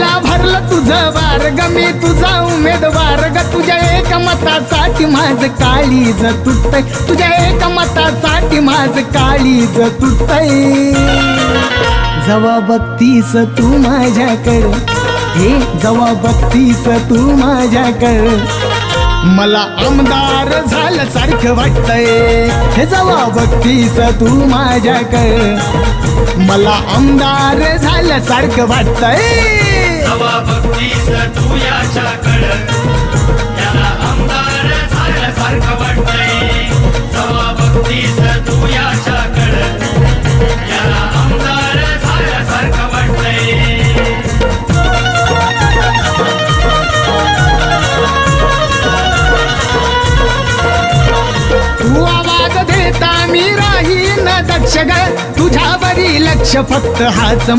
मला भरलं तुझं वार ग मी तुझा उमेदवार ग तुझ्या एका मतासाठी माझं काळीज तुटतंय तुझ्या एका मतासाठी माझं काळीज तुटतंय जवा बघतीस तू माझ्याकडे हे जवा बघतीस तू माझ्याकडे मला आमदार झाल्यासारखं वाटतंय हे जवा बघतीस तू माझ्याकडे मला आमदार झाल्यासारखं वाटतंय जवा बघतीस तू याच्याकडं याला आमदार झाल्यासारखं वाटतंय जवा बघतीस तू याच्याकडं याला आमदार झाल्यासारखं वाटतंय तू आवाज देता मी राहीन दक्ष ग तुझ्यावरी लक्ष फक्त हाच